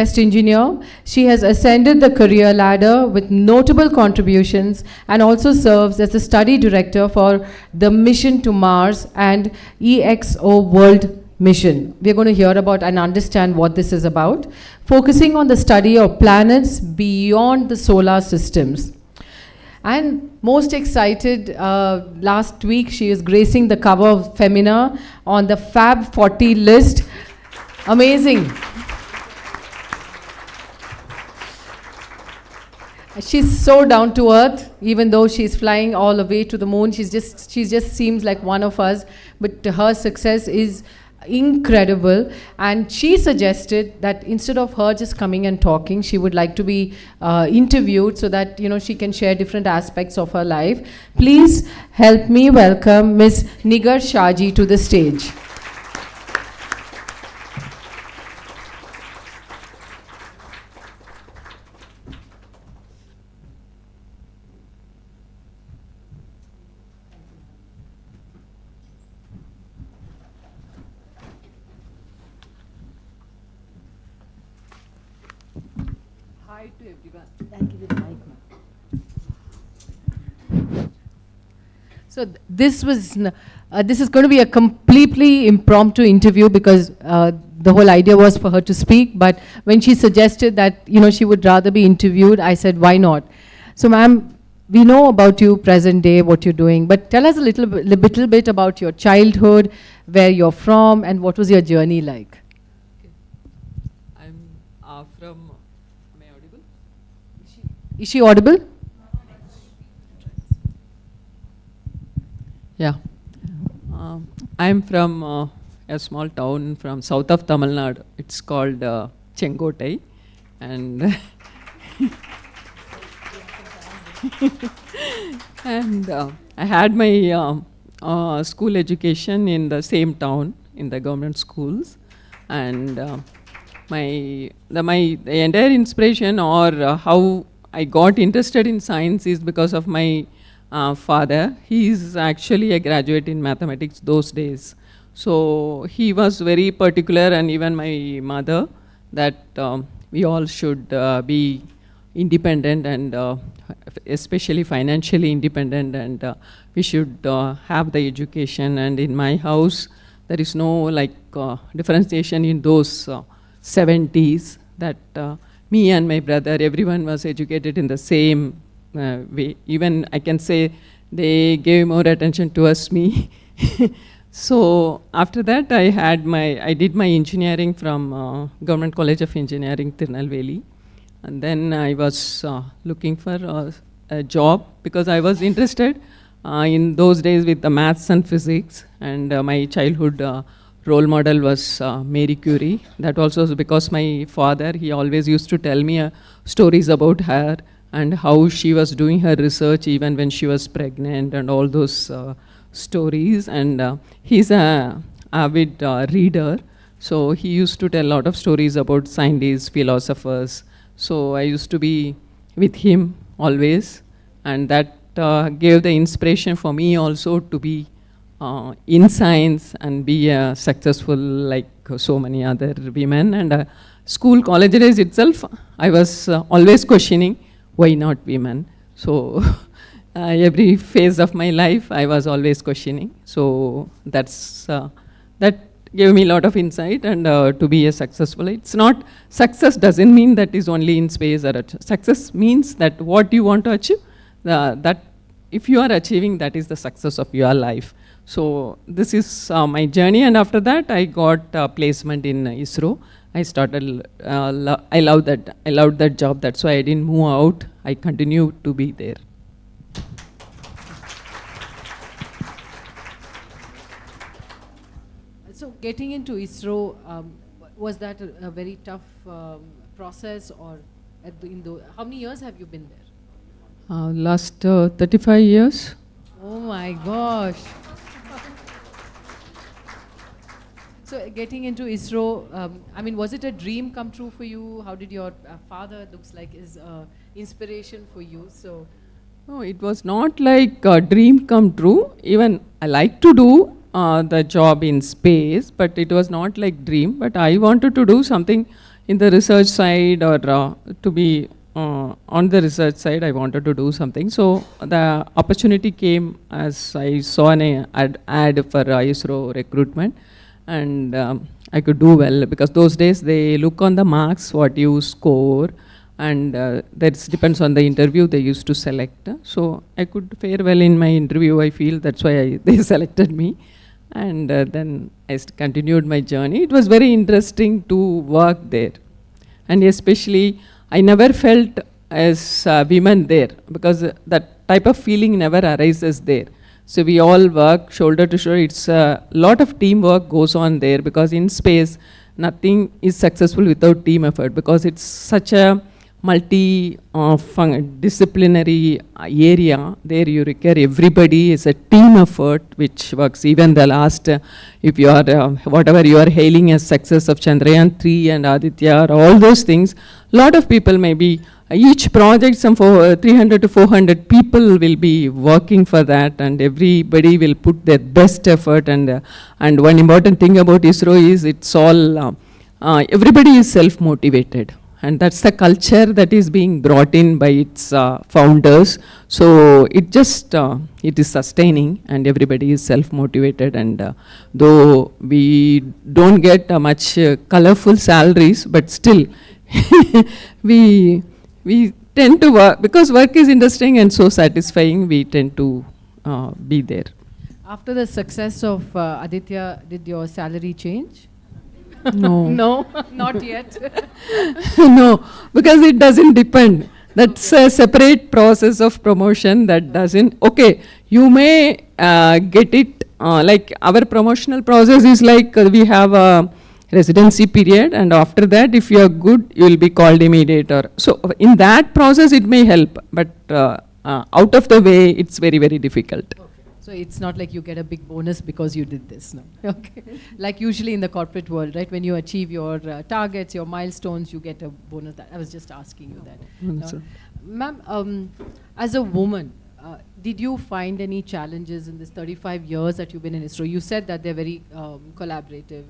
Best engineer. She has ascended the career ladder with notable contributions and also serves as the study director for the mission to Mars and EXO World Mission. We're going to hear about and understand what this is about, focusing on the study of planets beyond the solar systems. And most excited, last week she is gracing the cover of Femina on the Fab 40 list. Amazing. She's so down to earth, even though she's flying all the way to the moon. She just seems like one of us, but her success is incredible. And she suggested that instead of her just coming and talking, she would like to be interviewed so that she can share different aspects of her life. Please help me welcome Ms Nigar Shaji to the stage. Hi to everyone. Thank you with the mic. So this is going to be a completely impromptu interview because the whole idea was for her to speak. But when she suggested that she would rather be interviewed, I said, why not? So, ma'am, we know about you present day, what you're doing, but tell us a little bit about your childhood, where you're from, and what was your journey like? I'm from. Am I audible? Is she audible? Yeah. I'm from a small town from south of Tamil Nadu. It's called Chengotai. And, and I had my school education in the same town, in the government schools. And the entire inspiration or how I got interested in science is because of my father. He is actually a graduate in mathematics those days. So he was very particular, and even my mother, that we all should be independent and especially financially independent, and we should have the education. And in my house, there is no differentiation in those 70s that me and my brother, everyone was educated in the same way. Even I can say they gave more attention towards me. So after that, I did my engineering from Government College of Engineering, Tirunelveli. And then I was looking for a job because I was interested in those days with the maths and physics. And my childhood role model was Marie Curie. That also was because my father, he always used to tell me stories about her and how she was doing her research even when she was pregnant and all those stories. And he's an avid reader. So he used to tell a lot of stories about scientists, philosophers. So I used to be with him always. And that gave the inspiration for me also to be in science and be successful like so many other women. And school, college days itself, I was always questioning, why not women? So every phase of my life, I was always questioning. So that gave me a lot of insight and to be a successful. It's not, success doesn't mean that is only in space. Or success means that what you want to achieve, that if you are achieving, that is the success of your life. So this is my journey, and after that I got placement in ISRO. I started, I loved that job, that's why I didn't move out. I continued to be there. So getting into ISRO, was that a very tough process, or how many years have you been there? Last 35 years. Oh my gosh. So getting into ISRO, I mean, was it a dream come true for you? How did your father, looks like, is inspiration for you? So, no, it was not like a dream come true. Even I like to do the job in space, but it was not like dream. But I wanted to do something in the research side or to be on the research side, I wanted to do something. So the opportunity came as I saw an ad for ISRO recruitment, and I could do well because those days they look on the marks, what you score, and that depends on the interview they used to select. So I could fare well in my interview, I feel. That's why they selected me. And then I continued my journey. It was very interesting to work there. And especially, I never felt as women there because that type of feeling never arises there. So we all work shoulder to shoulder. It's a lot of teamwork goes on there because in space, nothing is successful without team effort because it's such a multi-disciplinary area. There you require everybody is a team effort which works. Even the last, if you are, whatever you are hailing as success of Chandrayaan 3 and Aditya, all those things, lot of people maybe, each project some 300 to 400 people will be working for that, and everybody will put their best effort. And one important thing about ISRO is it's all, everybody is self-motivated. And that's the culture that is being brought in by its founders. So it just, it is sustaining and everybody is self-motivated. And though we don't get much colorful salaries, but still we tend to work, because work is interesting and so satisfying, we tend to be there. After the success of Aditya, did your salary change? No. No, not yet. No, because it doesn't depend. That's a separate process of promotion that doesn't, okay, you may get it, like our promotional process is like we have a residency period, and after that if you are good, you will be called immediate. Or so in that process it may help, but out of the way it's very, very difficult. Okay. So it's not like you get a big bonus because you did this, no? Okay. Like usually in the corporate world, right? When you achieve your targets, your milestones, you get a bonus. I was just asking you that. No? Ma'am, as a woman, did you find any challenges in this 35 years that you've been in ISRO? You said that they're very collaborative,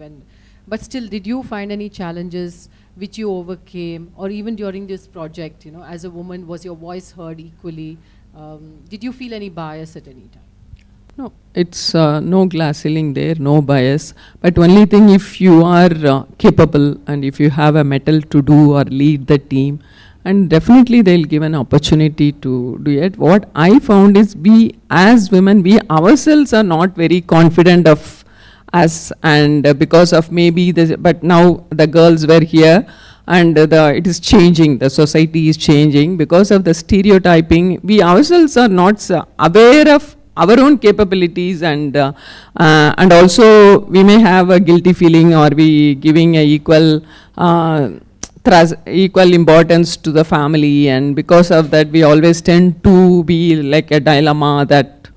but still, did you find any challenges which you overcame, or even during this project, you know, as a woman, was your voice heard equally? Did you feel any bias at any time? No, it's no glass ceiling there, no bias. But only thing, if you are capable and if you have a mettle to do or lead the team, and definitely they'll give an opportunity to do it. What I found is we as women, we ourselves are not very confident of us, and because of maybe this, but now the girls were here and it is changing, the society is changing because of the stereotyping. We ourselves are not aware of our own capabilities, and also we may have a guilty feeling, or we giving a equal importance to the family, and because of that we always tend to be like a dilemma that,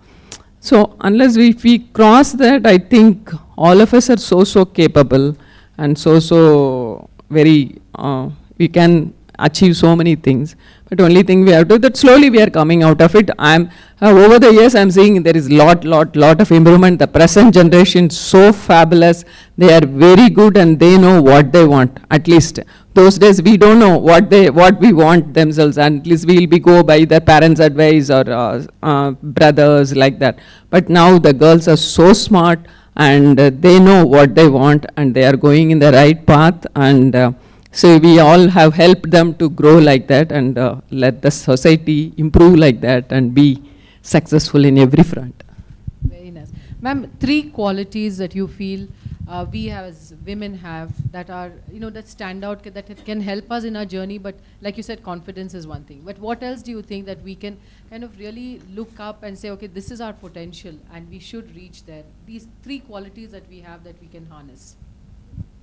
so unless we cross that, I think all of us are so capable and so very, we can achieve so many things. But only thing we have to do that slowly we are coming out of it. I'm over the years I'm seeing there is lot of improvement. The present generation is so fabulous. They are very good and they know what they want. At least those days we don't know what we want themselves, and at least we'll be go by their parents' advice or brothers like that. But now the girls are so smart and they know what they want and they are going in the right path, and so we all have helped them to grow like that, and let the society improve like that and be successful in every front. Very nice. Ma'am, 3 qualities that you feel we as women have that are, you know, that stand out, that it can help us in our journey, but like you said, confidence is one thing. But what else do you think that we can kind of really look up and say, okay, this is our potential and we should reach there? These 3 qualities that we have that we can harness.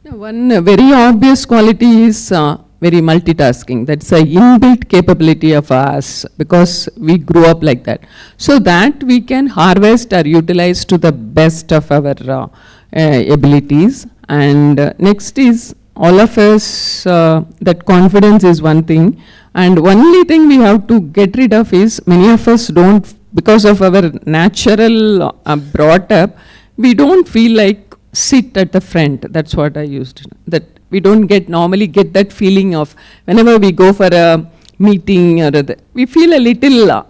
One very obvious quality is very multitasking. That's an inbuilt capability of us because we grew up like that. So that we can harvest or utilize to the best of our abilities. And next is all of us, that confidence is one thing. And only thing we have to get rid of is many of us don't, because of our natural brought up, we don't feel like sit at the front. That's what I used. That we don't normally get that feeling of whenever we go for a meeting or we feel a little,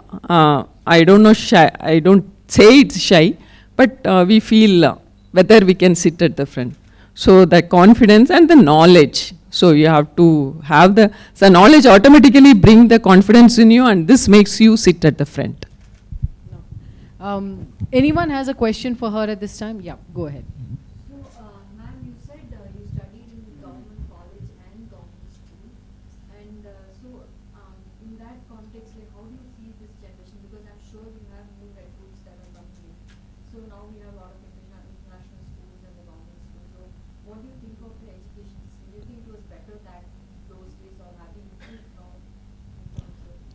I don't know, shy. I don't say it's shy, but we feel whether we can sit at the front. So the confidence and the knowledge. So you have to have the knowledge automatically bring the confidence in you, and this makes you sit at the front. Anyone has a question for her at this time? Yeah, go ahead. So, ma'am, you said you studied in government college and government school, and in that context, like, how do you see this generation? Because I'm sure we have new recruits that are coming in. So now we have a lot of international schools and the government schools. So, what do you think of the education system? Do you think it was better that those days, or have you improved now?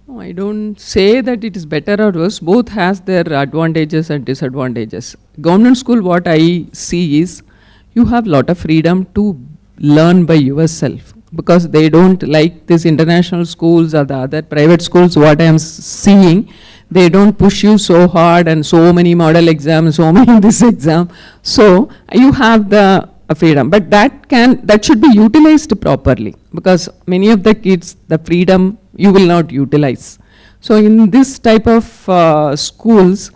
No, I don't say that it is better or worse. Both has their advantages and disadvantages. Government school, what I see is you have lot of freedom to learn by yourself, because they don't like these international schools or the other private schools. What I am seeing, they don't push you so hard and so many model exams, so many this exam. So you have the freedom, but that should be utilized properly, because many of the kids, the freedom you will not utilize. So in this type of schools,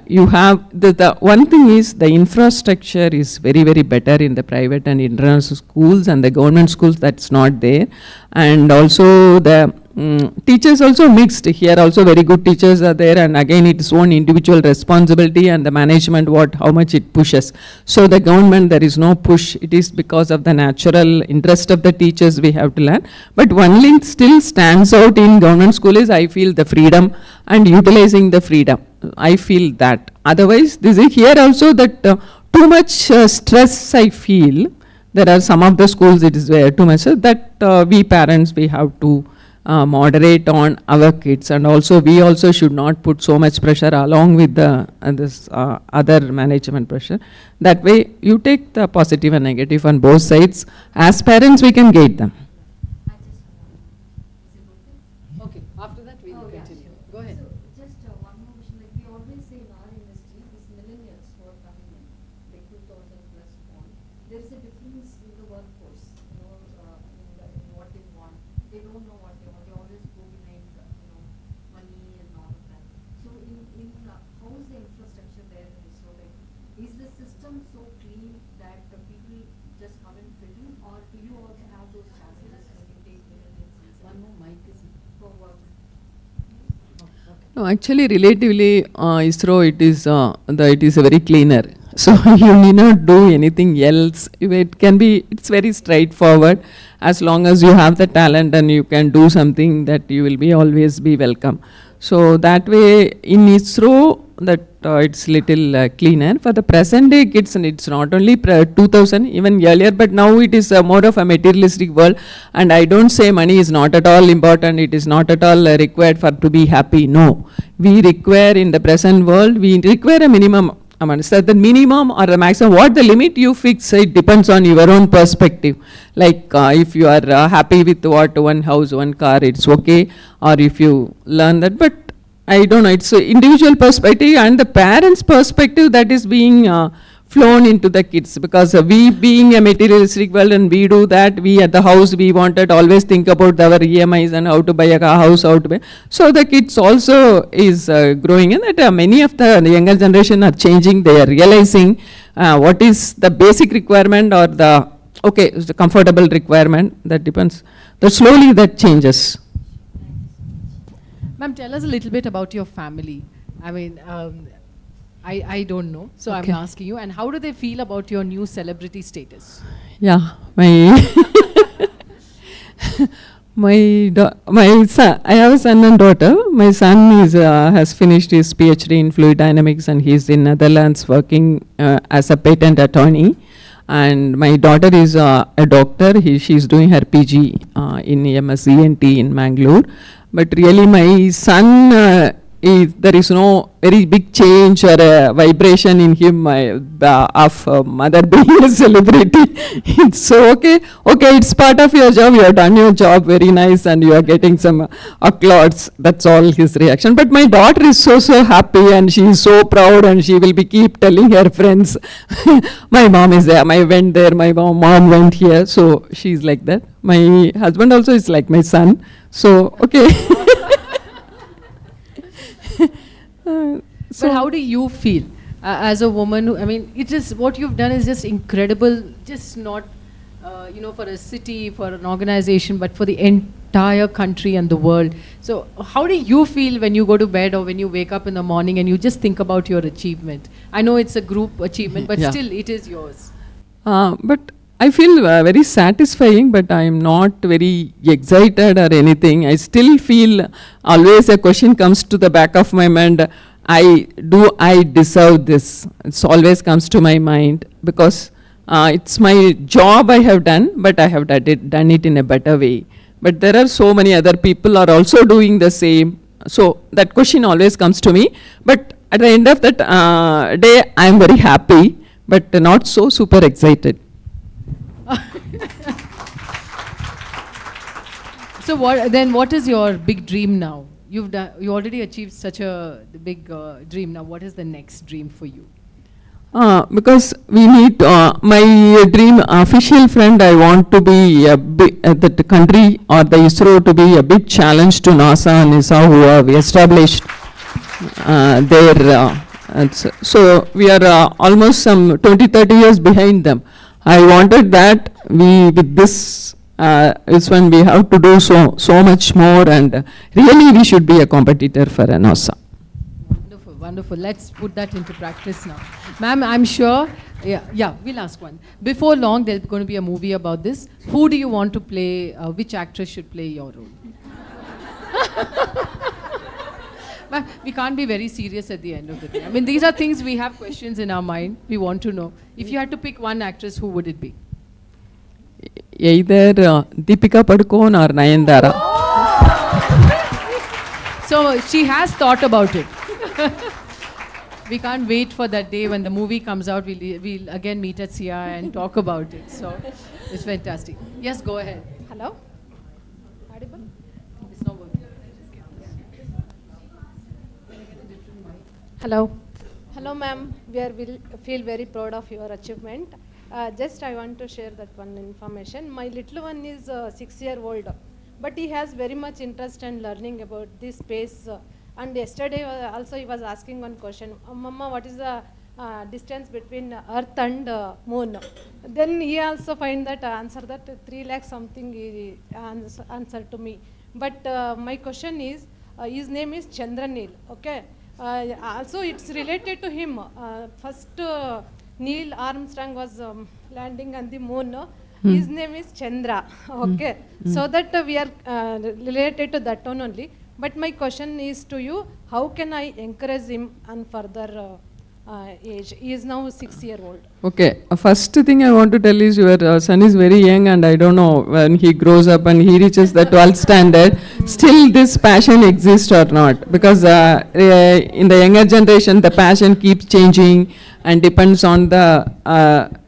you have the one thing is the infrastructure is very, very better in the private and international schools, and the government schools that's not there. And also the teachers also mixed. Here also very good teachers are there, and again it's own individual responsibility and the management how much it pushes. So the government, there is no push. It is because of the natural interest of the teachers we have to learn. But one link still stands out in government school is, I feel, the freedom and utilizing the freedom. I feel that. Otherwise, this is here also that too much stress I feel. There are some of the schools it is too much, so that we parents, we have to moderate on our kids, and also we also should not put so much pressure along with the this other management pressure. That way you take the positive and negative on both sides. As parents we can guide them. Okay, after that we will continue. Go ahead. So, just one more question. Like, we always say in our industry, these millennials who are coming in, like 2000 plus on, there is a difference in the workforce, in what they want. They don't know what they want. They always go behind, money and all of that. So, how is the infrastructure there in ISRO? Like, is the system so clean that the people just come and fit in, or do you also have those challenges when you take millennials? One more mic is for work. No, actually, relatively, ISRO, it is a very cleaner. So you need not do anything else. It can be, it's very straightforward. As long as you have the talent and you can do something, that you will be always be welcome. So that way, in ISRO, that it's little cleaner. For the present day kids, and it's not only 2000, even earlier, but now it is more of a materialistic world. And I don't say money is not at all important, it is not at all required for to be happy. No, we require in the present world, we require a minimum amount. So the minimum or the maximum, what the limit you fix, it depends on your own perspective. Like if you are happy with what one house, one car, it's okay. Or if you learn that, but I don't know, it's an individual perspective and the parents' perspective that is being flown into the kids, because we being a materialistic world and we do that, we at the house we wanted always think about our EMIs and how to buy a house, how to buy. So the kids also is growing in that many of the younger generation are changing, they are realizing what is the basic requirement or the comfortable requirement, that depends. That slowly that changes. Ma'am, tell us a little bit about your family. I mean, I don't know, so Okay. I'm asking you. And how do they feel about your new celebrity status? Yeah, my my son, I have a son and daughter. My son is has finished his PhD in fluid dynamics and he's in Netherlands working as a patent attorney. And my daughter is a doctor. She's doing her PG in MSc in Mangalore. But really my son there is no very big change or a vibration in him of mother being a celebrity. It's so okay, it's part of your job, you have done your job very nice and you are getting some applauds. That's all his reaction. But my daughter is so happy and she is so proud and she will be keep telling her friends, my mom is there, I went there, my mom went here. So she's like that. My husband also is like my son. So, okay. So how do you feel as a woman? I mean, it is what you've done is just incredible. Just not, for a city, for an organization, but for the entire country and the world. So how do you feel when you go to bed or when you wake up in the morning and you just think about your achievement? I know it's a group achievement, but still, it is yours. But I feel very satisfying, but I am not very excited or anything. I still feel always a question comes to the back of my mind. I deserve this? It always comes to my mind because it's my job I have done, but I have done it in a better way. But there are so many other people are also doing the same. So that question always comes to me. But at the end of that day, I am very happy, but not so super excited. So what is your big dream now? You already achieved such a big dream. Now what is the next dream for you? Because we need my dream official friend. I want to be the country or the ISRO to be a big challenge to NASA and ISRO who have established so we are almost some 20-30 years behind them. I wanted that with this is when we have to do so much more, and really we should be a competitor for NASA. Wonderful, wonderful. Let's put that into practice now. Ma'am, I'm sure, we'll ask one. Before long, there's going to be a movie about this. Who do you want to play, which actress should play your role? But we can't be very serious at the end of the day. I mean, these are things we have questions in our mind. We want to know. If you had to pick one actress, who would it be? Either Deepika Padukone or Nayandara. So she has thought about it. We can't wait for that day when the movie comes out. We'll again meet at SIA and talk about it. So it's fantastic. Yes, go ahead. Hello? Audible? It's not working. Hello. Hello, ma'am. We feel very proud of your achievement. Just I want to share that one information. My little one is 6-year-old, but he has very much interest in learning about this space. And yesterday also he was asking one question, Mama, what is the distance between Earth and Moon? Then he also find that answer that 3 lakh something he answered to me. But my question is, his name is Chandranil, okay? Also it's related to him. First Neil Armstrong was landing on the moon. His name is Chandra, okay? So that we are related to that one only. But my question is to you, how can I encourage him on further age? He is now 6-year-old. Okay, first thing I want to tell is your son is very young, and I don't know when he grows up and he reaches the 12th standard, still this passion exists or not. Because in the younger generation, the passion keeps changing and depends on the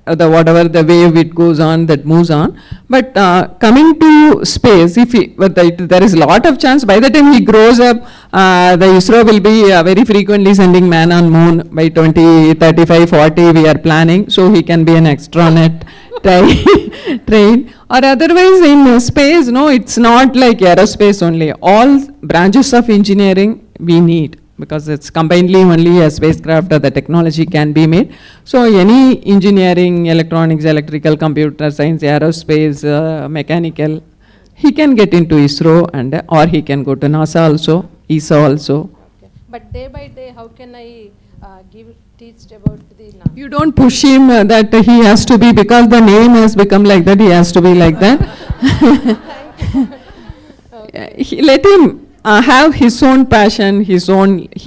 whatever the wave it goes on, that moves on. But coming to space, there is a lot of chance by the time he grows up, the ISRO will be very frequently sending man on moon by 2035, 40 we are planning, so he can be an astronaut train. Or otherwise in space, no, it's not like aerospace only. All branches of engineering we need, because it's combinedly only a spacecraft or the technology can be made. So any engineering, electronics, electrical, computer science, aerospace, mechanical, he can get into ISRO, and or he can go to NASA also, ESA also. Okay. But day by day, how can I teach about the NASA? You don't push him that he has to be, because the name has become like that, he has to be like that. Let him have his own passion, he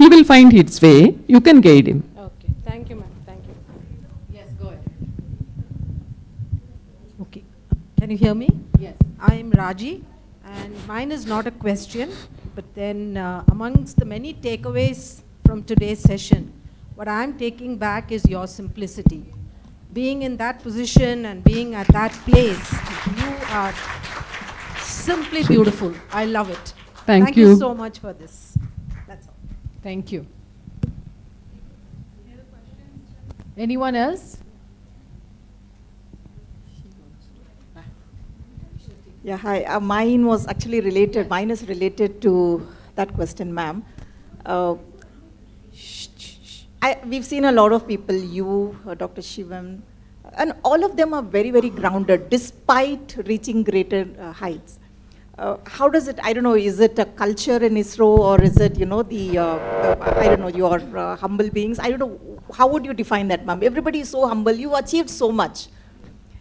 will find his way. You can guide him. Okay, thank you, ma'am. Thank you. Yes, go ahead. Okay, can you hear me? Yes. I am Raji, and mine is not a question, But then amongst the many takeaways from today's session, what I'm taking back is your simplicity. Being in that position and being at that place, you are simply beautiful. I love it. Thank you you so much for this. That's all. Thank you. Anyone else? Yeah, hi. Mine was actually related. Mine is related to that question, ma'am. We've seen a lot of people, you, Dr. Shivam, and all of them are very, very grounded despite reaching greater heights. How does it, I don't know, is it a culture in ISRO, or is it, you know, I don't know, your humble beings? I don't know, how would you define that, ma'am? Everybody is so humble, you achieved so much.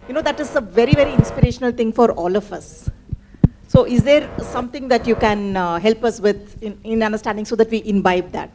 You know, that is a very, very inspirational thing for all of us. So is there something that you can help us with in understanding so that we imbibe that?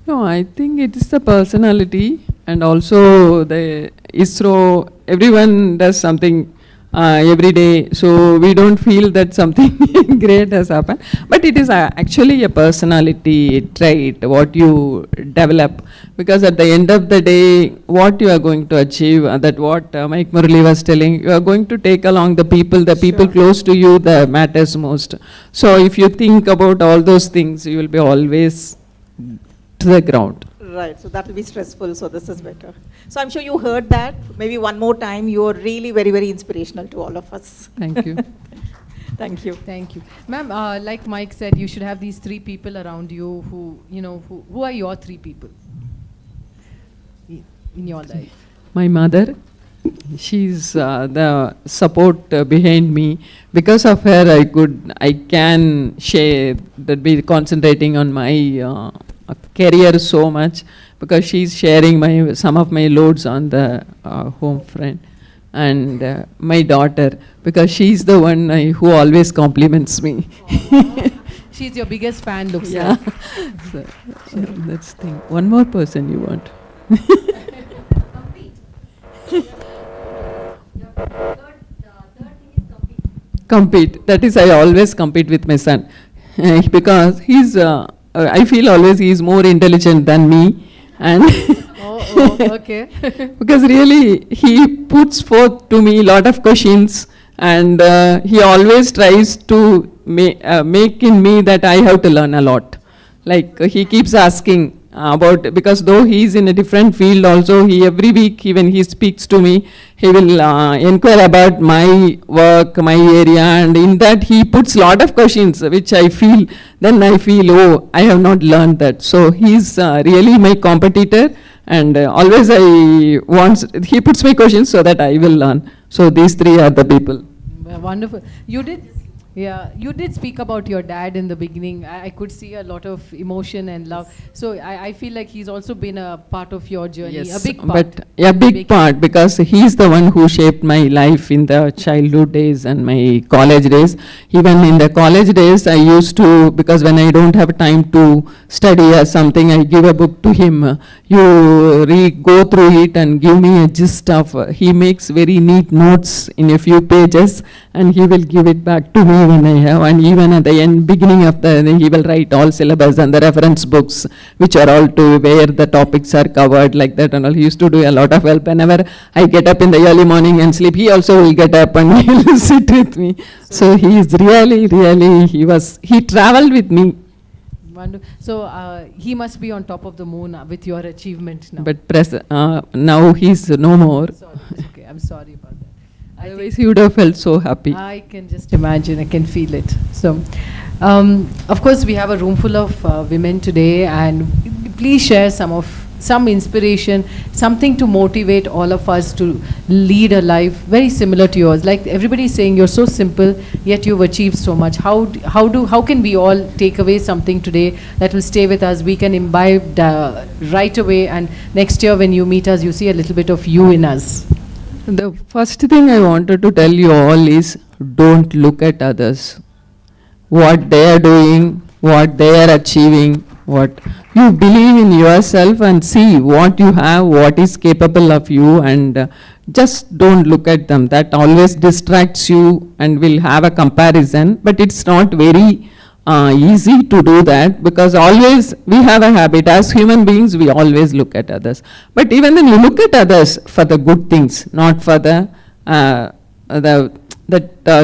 No, I think it is the personality, and also the ISRO, everyone does something every day, so we don't feel that something great has happened. But it is actually a personality trait, what you develop, because at the end of the day, what you are going to achieve, that what Mike Murali was telling, you are going to take along the people close to you that matters most. So if you think about all those things, you will be always to the ground. Right, so that will be stressful, so this is better. So I'm sure you heard that. Maybe one more time, you're really very, very inspirational to all of us. Thank you. Thank you. Thank you. Ma'am, like Mike said, you should have these three people around you who, you know, who are your three people in your life? My mother, she's the support behind me. Because of her, I can share, that be concentrating on my career so much, because she's sharing some of my loads on the home front. And my daughter, because she's the one who always compliments me. She's your biggest fan, looks Yeah. like. So that's the thing. One more person you want. Compete. Your third thing is compete. Compete. That is, I always compete with my son. Because he's, I feel always he's more intelligent than me. And Okay. because really, he puts forth to me a lot of questions, and he always tries to make in me that I have to learn a lot. Like he keeps asking about, because though he is in a different field also, every week when he speaks to me, he will inquire about my work, my area, and in that he puts lot of questions which I feel, oh, I have not learned that. So he's really my competitor, and always he puts my questions so that I will learn. So these three are the people. Wonderful. You did speak about your dad in the beginning. I could see a lot of emotion and love. So I feel like he's also been a part of your journey, Yes, a big part. but a big part, because he's the one who shaped my life in the childhood days and my college days. Even in the college days, I used to, because when I don't have time to study or something, I give a book to him. You go through it and give me a gist of, he makes very neat notes in a few pages, and he will give it back to me when I have, and even at the beginning of he will write all syllabus and the reference books, which are all to where the topics are covered, like that and all. He used to do a lot of help. Whenever I get up in the early morning and sleep, he also will get up and he will sit with me. So he is really, he traveled with me. Wonderful. So he must be on top of the moon with your achievement now. But now he's no more. Sorry, it's okay. I'm sorry about that. Otherwise, he would have felt so happy. I can just imagine. I can feel it. So, of course, we have a room full of women today, and please share some inspiration, something to motivate all of us to lead a life very similar to yours. Like everybody is saying, you're so simple, yet you've achieved so much. How can we all take away something today that will stay with us? We can imbibe right away, and next year when you meet us, you see a little bit of you in us. The first thing I wanted to tell you all is, don't look at others. What they are doing, what they are achieving, what you believe in yourself and see what you have, what is capable of you, and just don't look at them. That always distracts you and will have a comparison, but it's not very easy to do that, because always we have a habit as human beings, we always look at others. But even then you look at others for the good things, not for the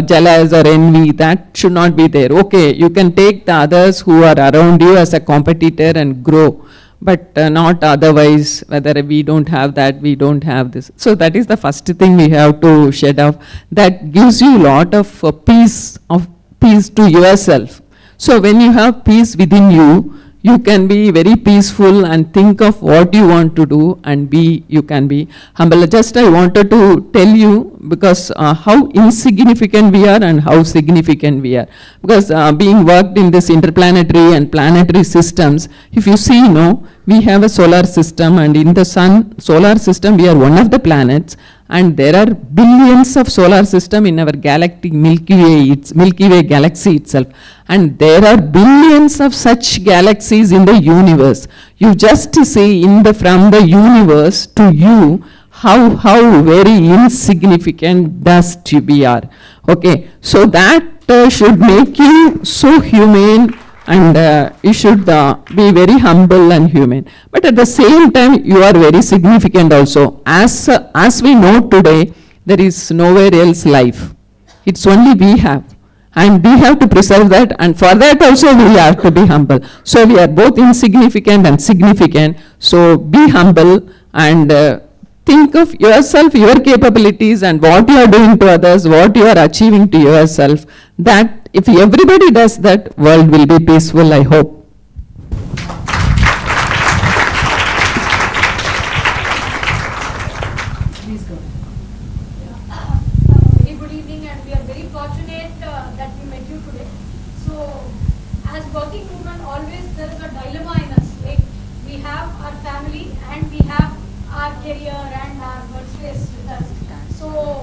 jealous or envy. That should not be there. Okay, you can take the others who are around you as a competitor and grow, but not otherwise, whether we don't have that, we don't have this. So that is the first thing we have to shed off. That gives you a lot of peace to yourself. So when you have peace within you, you can be very peaceful and think of what you want to do, and you can be humble. Just I wanted to tell you, because how insignificant we are and how significant we are. Because being worked in this interplanetary and planetary systems, if you see, we have a solar system, and in the solar system we are one of the planets, and there are billions of solar system in our galactic Milky Way galaxy itself, and there are billions of such galaxies in the universe. You just see from the universe to you how very insignificant dust we are. Okay, so that should make you so humane, and you should be very humble and humane. But at the same time, you are very significant also. As we know today, there is nowhere else life. It's only we have. And we have to preserve that, and for that also we have to be humble. So we are both insignificant and significant. So be humble and think of yourself, your capabilities, and what you are doing to others, what you are achieving to yourself. That if everybody does that, world will be peaceful, I hope. Please go. Very good evening, and we are very fortunate that we met you today. So, as working women, always there is a dilemma in us. Like, we have our family and we have our career and our workspace with us. So,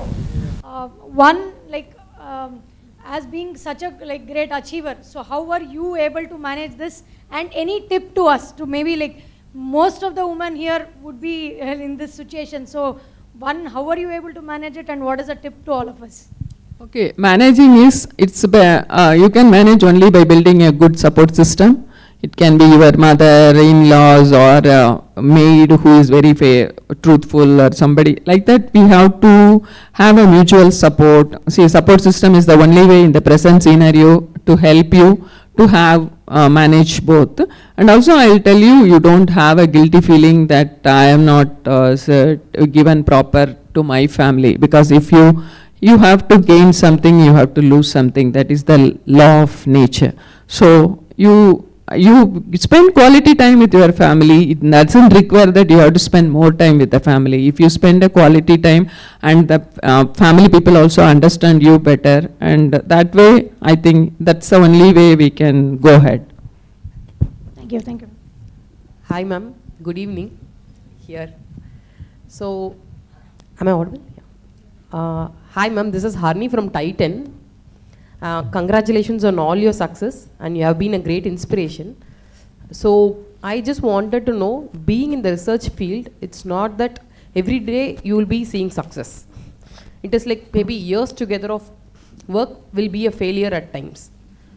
as being such a great achiever, so how were you able to manage this? And any tip to us to maybe most of the women here would be in this situation. So how are you able to manage it, and what is a tip to all of us? Okay, managing you can manage only by building a good support system. It can be your mother-in-laws or a maid who is very truthful or somebody like that. We have to have a mutual support. See, support system is the only way in the present scenario to help you to have manage both. And also I will tell you, you don't have a guilty feeling that I am not given proper to my family, because if you have to gain something, you have to lose something. That is the law of nature. So you spend quality time with your family. It doesn't require that you have to spend more time with the family. If you spend a quality time, and the family people also understand you better, and that way I think that's the only way we can go ahead. Thank you. Hi ma'am, good evening. Here. So, am I audible? Yeah. Hi ma'am, this is Harni from Titan. Congratulations on all your success, and you have been a great inspiration. So I just wanted to know, being in the research field, it's not that every day you will be seeing success. It is like maybe years together of work will be a failure at times.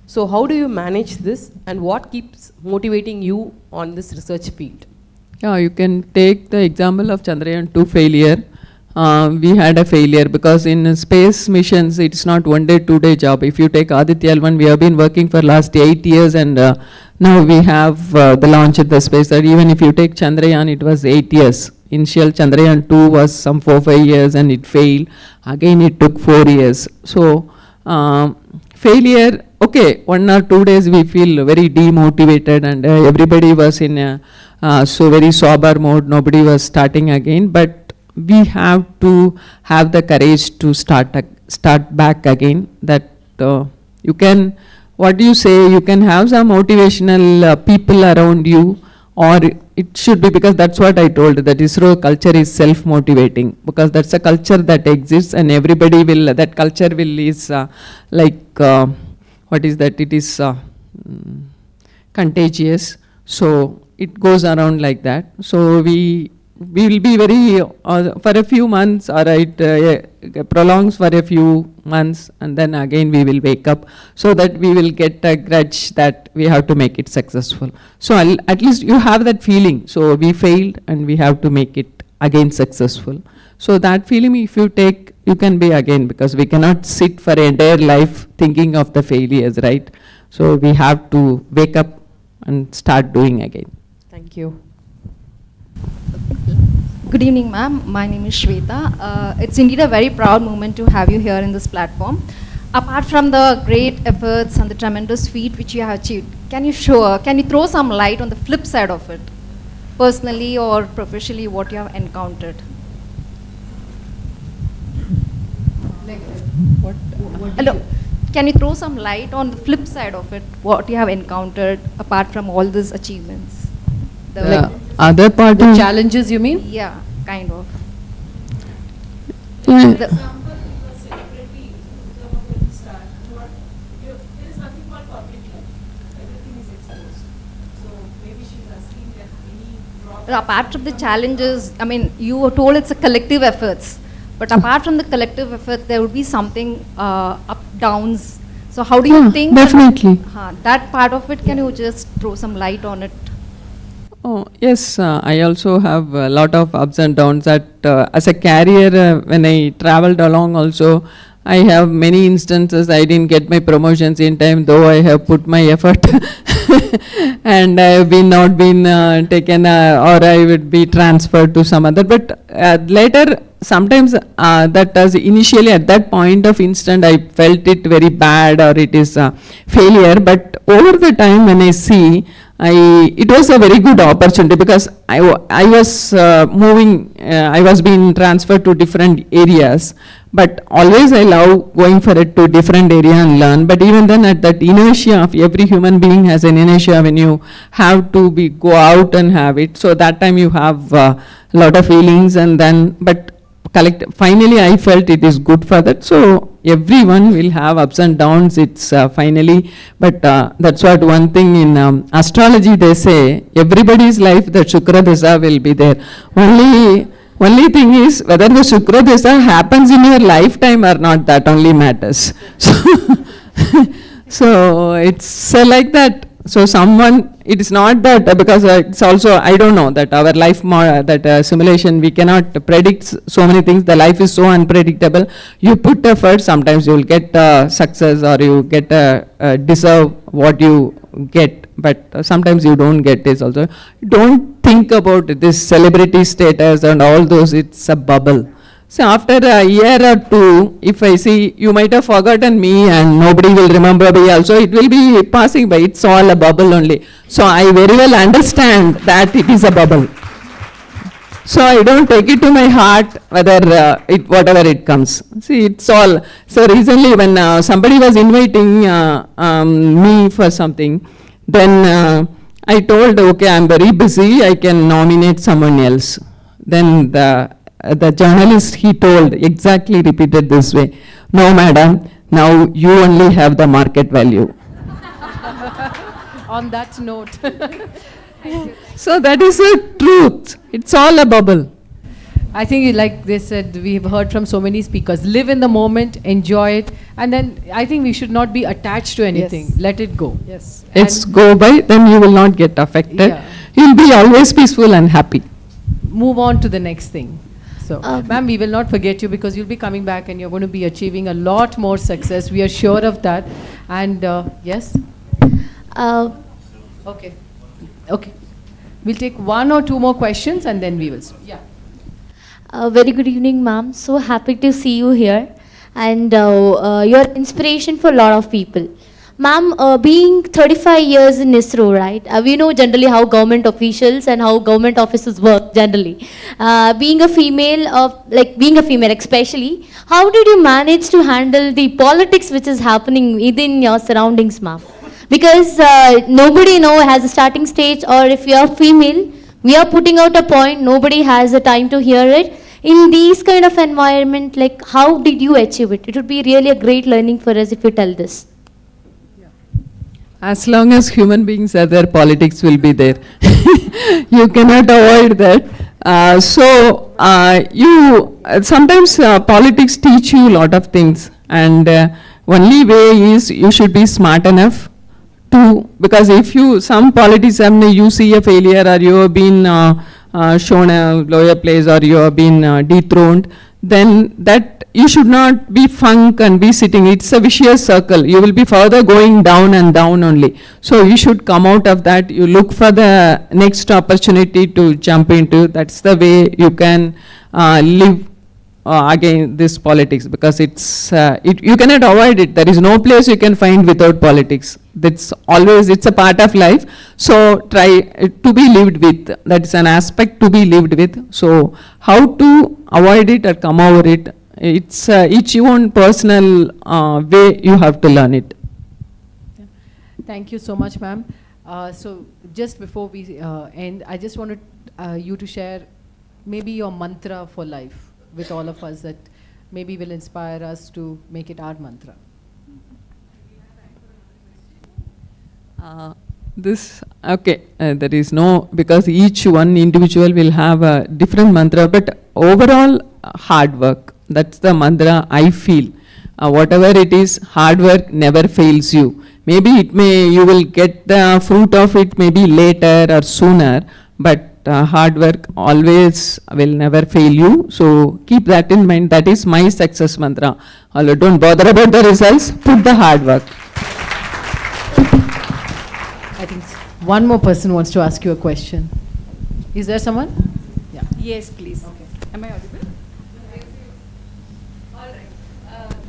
So how do you manage this, and what keeps motivating you on this research field? Yeah, you can take the example of Chandrayaan-2 failure. We had a failure because in space missions, it's not 1 day, 2 day job. If you take Aditya L1, we have been working for last 8 years, and now we have the launch at the space. Even if you take Chandrayaan, it was 8 years. Initial Chandrayaan-2 was some 4-5 years and it failed. Again, it took 4 years. So failure, okay, 1 or 2 days we feel very demotivated, and everybody was in a very sober mode. Nobody was starting again, but we have to have the courage to start back again. That you can, what do you say, you can have some motivational people around you, or it should be, because that's what I told, that ISRO culture is self-motivating, because that's a culture that exists, and everybody will, that culture will is what is that, it is contagious. So it goes around like that. So we we will be very, for a few months, or it prolongs for a few months, and then again we will wake up, so that we will get a grudge that we have to make it successful. So at least you have that feeling. So we failed and we have to make it again successful. So that feeling, if you take, you can be again, because we cannot sit for an entire life thinking of the failures, right? So we have to wake up and start doing again. Thank you. Good evening, ma'am. My name is Shweta. It's indeed a very proud moment to have you here in this platform. Apart from the great efforts and the tremendous feat which you have achieved, can you throw some light on the flip side of it? Personally or professionally, what you have encountered? Hello. Can you throw some light on the flip side of it, what you have encountered apart from all these achievements? Other part The is, challenges, you mean? Yeah, kind of. yeah, The- Apart from the challenges, I mean, you were told it's a collective efforts, but apart from the collective efforts, there would be something up, downs. So how do you Yeah, think definitely. that part of it, can you just throw some light on it? Oh, yes, I also have a lot of ups and downs that as a carrier, when I traveled along also, I have many instances I didn't get my promotions in time, though I have put my effort and I have not been taken or I would be transferred to some other. But later, sometimes that as initially at that point of instant, I felt it very bad or it is a failure. But over the time when I see, it was a very good opportunity, because I was I was being transferred to different areas, but always I love going for it to different area and learn. But even then, at that inertia of every human being has an inertia when you have to go out and have it. So that time you have a lot of feelings, and then, but finally I felt it is good for that. So everyone will have ups and downs, it's finally, but that's what one thing in astrology they say, everybody's life the Shukra Dasa will be there. Only thing is whether the Shukra Dasa happens in your lifetime or not, that only matters. So it's like that. So someone, it is not that, because it's also, I don't know, that our life, simulation, we cannot predict so many things. The life is so unpredictable. You put effort, sometimes you will get success, or you get deserve what you get, but sometimes you don't get this also. Don't think about this celebrity status and all those, it's a bubble. So after a year or two, if I see, you might have forgotten me and nobody will remember me also, it will be passing by, it's all a bubble only. So I very well understand that it is a bubble. So I don't take it to my heart whether whatever it comes. See, it's all. So recently when somebody was inviting me for something, then I told, okay, I'm very busy, I can nominate someone else. Then the journalist, he told, exactly repeated this way, no madam, now you only have the market value. On that note. So that is the truth. It's all a bubble. I think, like they said, we've heard from so many speakers, live in the moment, enjoy it, and then I think we should not be attached to anything. Yes. Let it go. Yes. It's go by, then you will not get affected. Yeah. You'll be always peaceful and happy. Move on to the next thing. So, ma'am, we will not forget you, because you'll be coming back and you're going to be achieving a lot more success. We are sure of that. And yes? Okay. Okay. We'll take one or two more questions and then we will. Yeah. Very good evening, ma'am. So happy to see you here. And you're inspiration for a lot of people. Ma'am, being 35 years in ISRO, right? We know generally how government officials and how government offices work generally. Being a female, especially, how did you manage to handle the politics which is happening within your surroundings, ma'am? Because nobody has a starting stage, or if you are female, we are putting out a point, nobody has a time to hear it. In these kind of environment, like how did you achieve it? It would be really a great learning for us if you tell this. As long as human beings are there, politics will be there. You cannot avoid that. You sometimes politics teach you a lot of things, and only way is you should be smart enough to, because if you, some politician, you see a failure or you have been shown a lower place or you have been dethroned, then that you should not be funk and be sitting. It's a vicious circle. You will be further going down and down only. So you should come out of that. You look for the next opportunity to jump into. That's the way you can live again this politics, because it's you cannot avoid it. There is no place you can find without politics. That's always, it's a part of life. So try to be lived with. That's an aspect to be lived with. So how to avoid it or come over it, it's each your own personal way you have to learn it. Thank you so much, ma'am. So just before we end, I just wanted you to share maybe your mantra for life with all of us that maybe will inspire us to make it our mantra. There is no, because each one individual will have a different mantra, but overall hard work. That's the mantra I feel. Whatever it is, hard work never fails you. Maybe you will get the fruit of it maybe later or sooner, but hard work always will never fail you. So keep that in mind. That is my success mantra. Although don't bother about the results, put the hard work. I think one more person wants to ask you a question. Is there someone? Yeah. Yes, please. Okay. Am I audible? All right.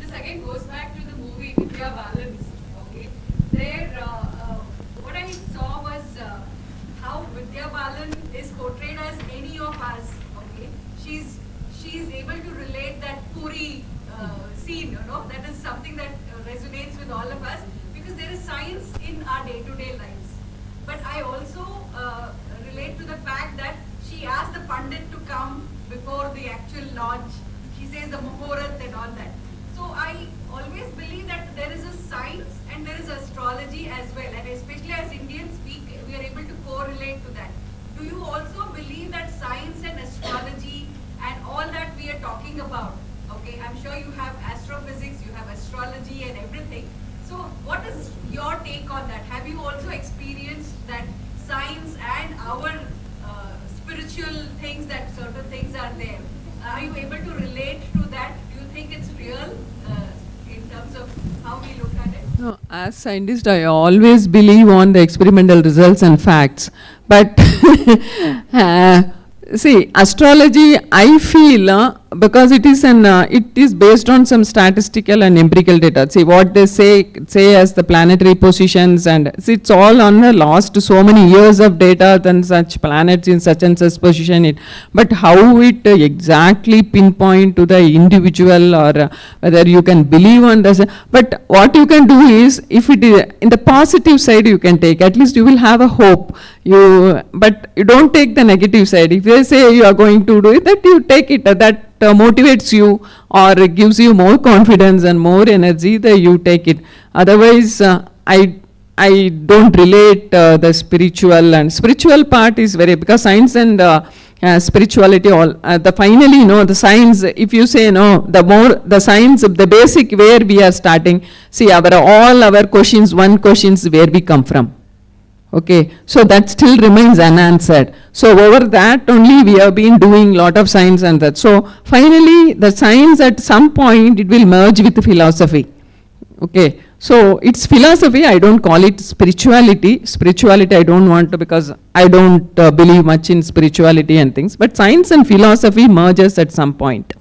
This again goes back to the movie Vidya Balance. Okay. There, what I saw was how Vidya Balan is portrayed as any of us. Okay. She's able to relate that Puri scene. You know, that is something that resonates with all of us, because there is science in our day-to-day lives. But I also relate to the fact that she asked the Pandit to come before the actual launch. She says the Muhurat and all that. So I always believe that there is a science and there is astrology as well. And especially as Indians, we are able to correlate to that. Do you also believe that science and astrology and all that we are talking about, okay, I'm sure you have astrophysics, you have astrology and everything. So what is your take on that? Have you also experienced that science and our spiritual things, that certain things are there? Are you able to relate to that? Do you think it's real in terms of how we look at it? No, as scientist, I always believe on the experimental results and facts. But see, astrology, I feel, because it is based on some statistical and empirical data. See, what they say as the planetary positions, and see, it's all on the last so many years of data than such planets in such and such position. But how it exactly pinpoint to the individual, or whether you can believe on this. But what you can do is, if it is in the positive side, you can take. At least you will have a hope. But you don't take the negative side. If they say you are going to do it, that you take it. That motivates you or gives you more confidence and more energy, that you take it. Otherwise, I don't relate the spiritual part is very, because science and spirituality all finally, the science, if you say the science, the basic where we are starting, see, all our questions, one questions where we come from. Okay, so that still remains unanswered. So over that only we have been doing lot of science and that. So finally the science at some point it will merge with philosophy. Okay, so it's philosophy, I don't call it spirituality. Spirituality I don't want to, because I don't believe much in spirituality and things. But science and philosophy merges at some point.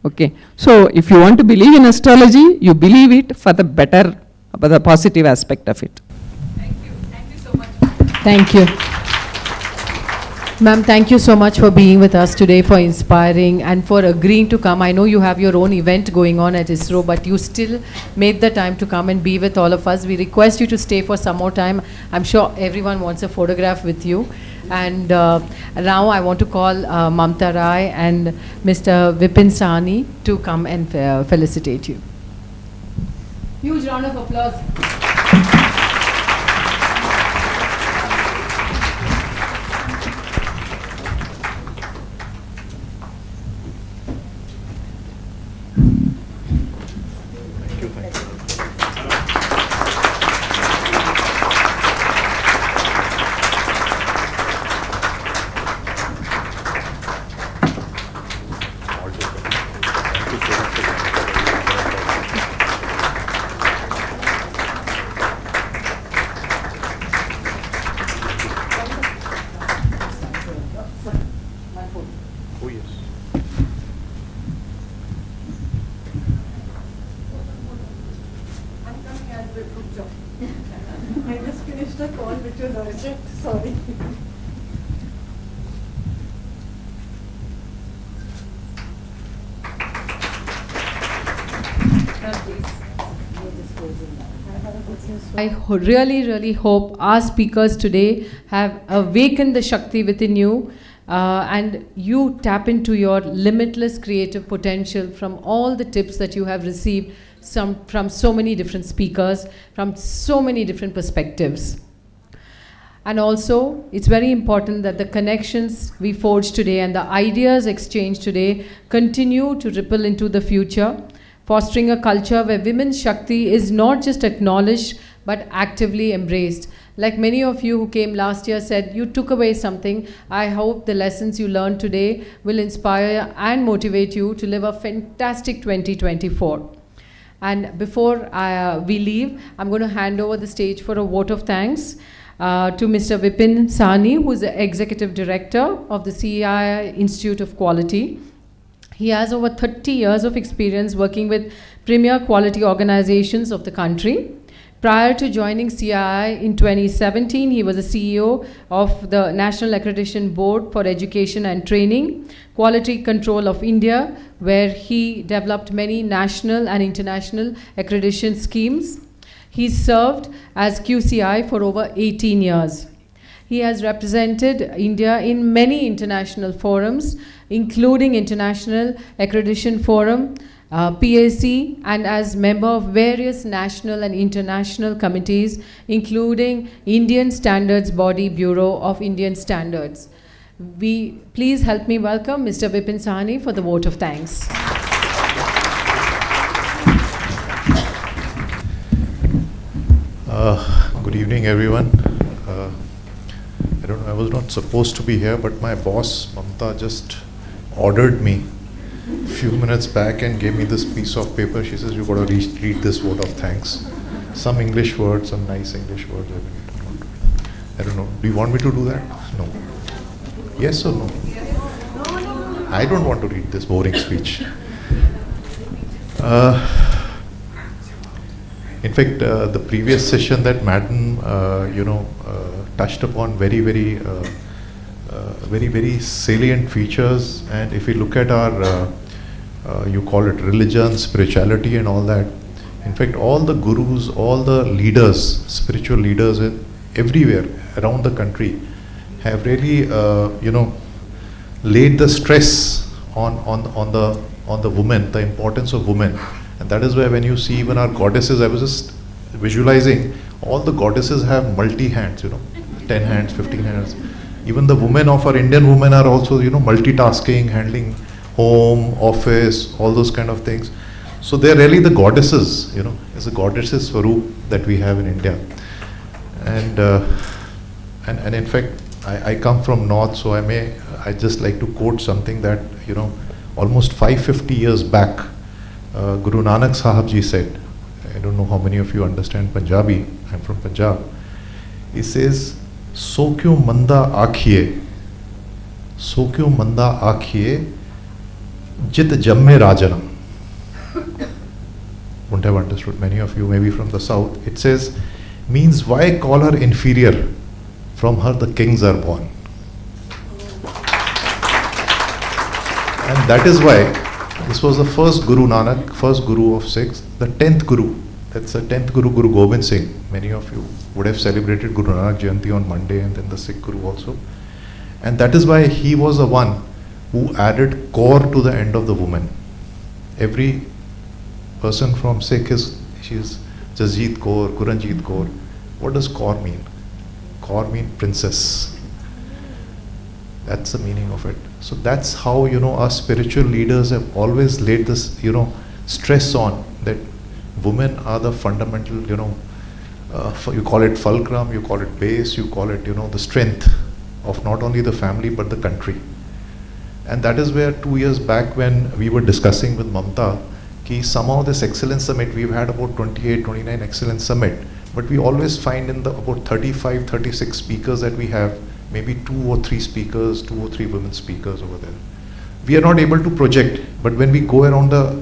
Okay, so if you want to believe in astrology, you believe it for the better, for the positive aspect of it. Thank you. Ma'am, thank you so much for being with us today, for inspiring and for agreeing to come. I know you have your own event going on at ISRO, but you still made the time to come and be with all of us. We request you to stay for some more time. I'm sure everyone wants a photograph with you. And now I want to call Mamta Rai and Mr. Vipin Sahni to come and felicitate you. Huge round of applause. I just finished a call which was urgent, sorry. Really hope our speakers today have awakened the Shakti within you and you tap into your limitless creative potential from all the tips that you have received from so many different speakers, from so many different perspectives. And also, it's very important that the connections we forge today and the ideas exchanged today continue to ripple into the future, fostering a culture where women's Shakti is not just acknowledged but actively embraced. Like many of you who came last year said, you took away something. I hope the lessons you learned today will inspire and motivate you to live a fantastic 2024. And before we leave, I'm going to hand over the stage for a vote of thanks to Mr. Vipin Sahni, who is the Executive Director of the CEI Institute of Quality. He has over 30 years of experience working with premier quality organizations of the country. Prior to joining CII in 2017, he was the CEO of the National Accreditation Board for Education and Training, Quality Control of India, where he developed many national and international accreditation schemes. He served as QCI for over 18 years. He has represented India in many international forums, including International Accreditation Forum, PAC, and as member of various national and international committees, including Indian Standards Body Bureau of Indian Standards. Please help me welcome Mr. Vipin Sahni for the vote of thanks. Good evening, everyone. I don't know, I was not supposed to be here, but my boss, Mamta, just ordered me a few minutes back and gave me this piece of paper. She says, you've got to read this vote of thanks. Some English words, some nice English words. I don't know. Do you want me to do that? No. Yes or no? I don't want to read this boring speech. In fact, the previous session that Madam, touched upon very, very salient features. And if we look at our, you call it religion, spirituality and all that, in fact, all the gurus, all the leaders, spiritual leaders everywhere around the country have really, laid the stress on the woman, the importance of women. And that is why when you see even our goddesses, I was just visualizing, all the goddesses have multi-hands, 10 hands, 15 hands. Even the women of our Indian women are also, multitasking, handling home, office, all those kind of things. So they're really the goddesses, it's a goddesses Swaroop that we have in India. And in fact, I come from North, so I just like to quote something that, almost 550 years back, Guru Nanak Sahib Ji said, I don't know how many of you understand Punjabi, I'm from Punjab. He says, So kyun manda aakhiye, jit jamme rajanam. Wouldn't have understood, many of you maybe from the south. It says, means why call her inferior? From her the kings are born. And that is why this was the first Guru Nanak, first Guru of Sikhs, the 10th Guru. That's the 10th Guru, Guru Gobind Singh. Many of you would have celebrated Guru Nanak Jayanti on Monday, and then the Sikh Guru also. And that is why he was the one who added kaur to the end of the woman. Every person from Sikh she's Jasjeet Kaur, Kuranjeet Kaur. What does kaur mean? Kaur means princess. That's the meaning of it. So that's how, our spiritual leaders have always laid this, stress on that women are the fundamental, you call it fulcrum, you call it base, you call it, the strength of not only the family but the country. And that is where 2 years back when we were discussing with Mamta, somehow this Excellence Summit, we've had about 28, 29 Excellence Summit, but we always find in the about 35, 36 speakers that we have, maybe 2 or 3 speakers, 2 or 3 women speakers over there. We are not able to project, but when we go around the,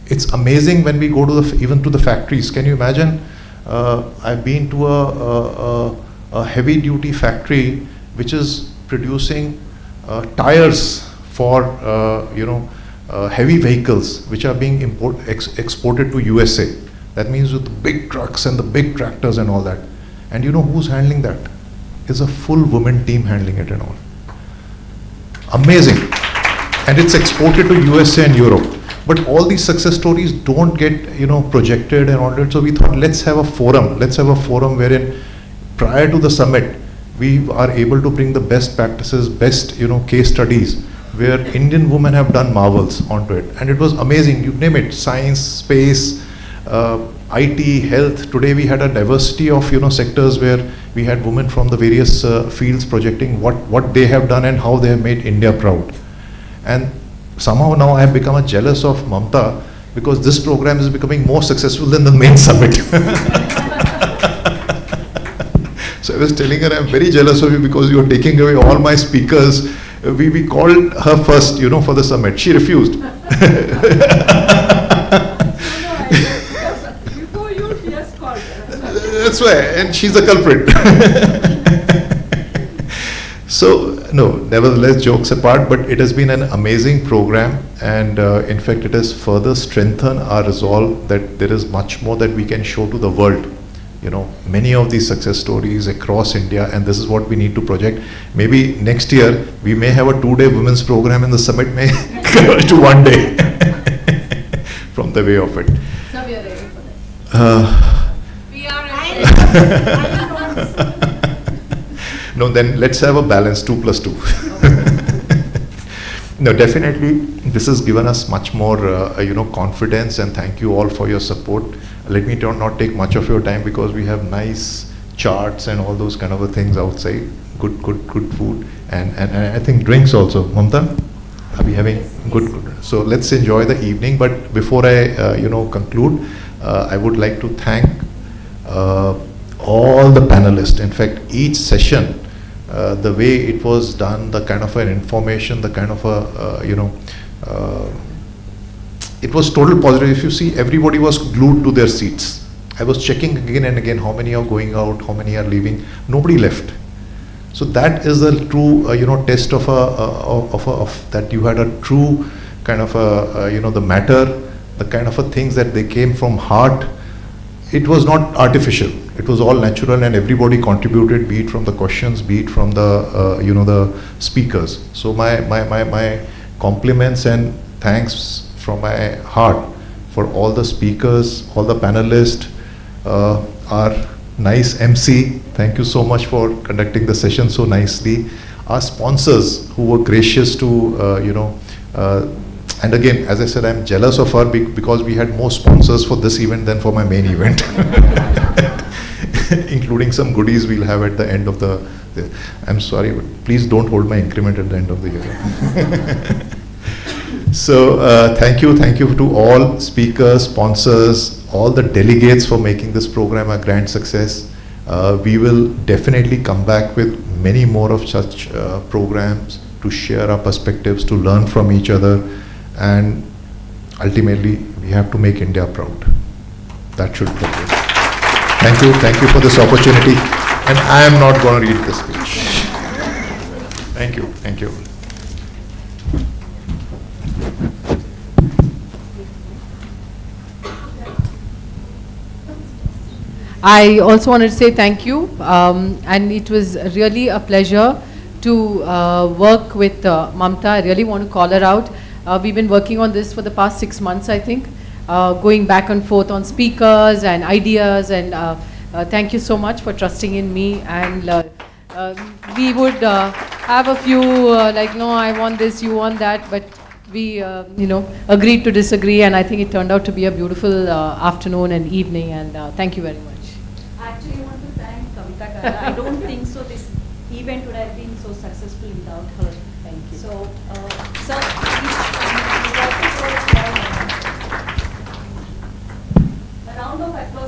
it's amazing when we go to even to the factories. Can you imagine? I've been to a heavy duty factory which is producing tires for heavy vehicles which are being exported to USA. That means with the big trucks and the big tractors and all that. And you know who's handling that? It's a full women team handling it and all. Amazing. And it's exported to USA and Europe. But all these success stories don't get projected and all that. So we thought, let's have a forum. Let's have a forum wherein prior to the summit, we are able to bring the best practices, best case studies where Indian women have done marvels onto it. And it was amazing. You name it, science, space, IT, health. Today we had a diversity of sectors where we had women from the various fields projecting what they have done and how they have made India proud. And somehow now I have become jealous of Mamta because this program is becoming more successful than the main summit. So I was telling her, I'm very jealous of you because you are taking away all my speakers. We called her first, for the summit. She refused. Before you, she has called. That's why, and she's the culprit. So, no, nevertheless, jokes apart, but it has been an amazing program, and in fact, it has further strengthened our resolve that there is much more that we can show to the world. Many of these success stories across India, and this is what we need to project. Maybe next year, we may have a 2-day women's program, and the summit may go to 1 day from the way of it. So we are ready for that. We are ready. No, then let's have a balance, 2 + 2. No, definitely, this has given us much more, confidence, and thank you all for your support. Let me not take much of your time because we have nice charts and all those kind of things outside. Good food, and I think drinks also. Mamta, are we having good? So let's enjoy the evening. But before I, conclude, I would like to thank all the panelists. In fact, each session. The way it was done, the kind of an information, the kind of it was total positive. If you see, everybody was glued to their seats. I was checking again and again how many are going out, how many are leaving. Nobody left. So that is the true, test of that you had a true kind of the matter, the kind of things that they came from heart. It was not artificial. It was all natural, and everybody contributed, be it from the questions, be it from the the speakers. So my compliments and thanks from my heart for all the speakers, all the panelists, our nice MC. Thank you so much for conducting the session so nicely. Our sponsors who were gracious to and again, as I said, I'm jealous of her because we had more sponsors for this event than for my main event. Including some goodies we'll have at the end of the I'm sorry, but please don't hold my increment at the end of the year. So thank you to all speakers, sponsors, all the delegates for making this program a grand success. We will definitely come back with many more of such programs to share our perspectives, to learn from each other, and ultimately we have to make India proud. That should be it. Thank you for this opportunity, and I am not going to read this speech. Thank you. I also wanted to say thank you, and it was really a pleasure to work with Mamta. I really want to call her out. We've been working on this for the past 6 months, I think. Going back and forth on speakers and ideas, and thank you so much for trusting in me. And we would have a few no, I want this, you want that, but we agreed to disagree, and I think it turned out to be a beautiful afternoon and evening, and thank you very much. I actually want to thank Kavita Gara. I don't think so this event would have been so successful without her. Thank you. So, sir, please, a round of applause.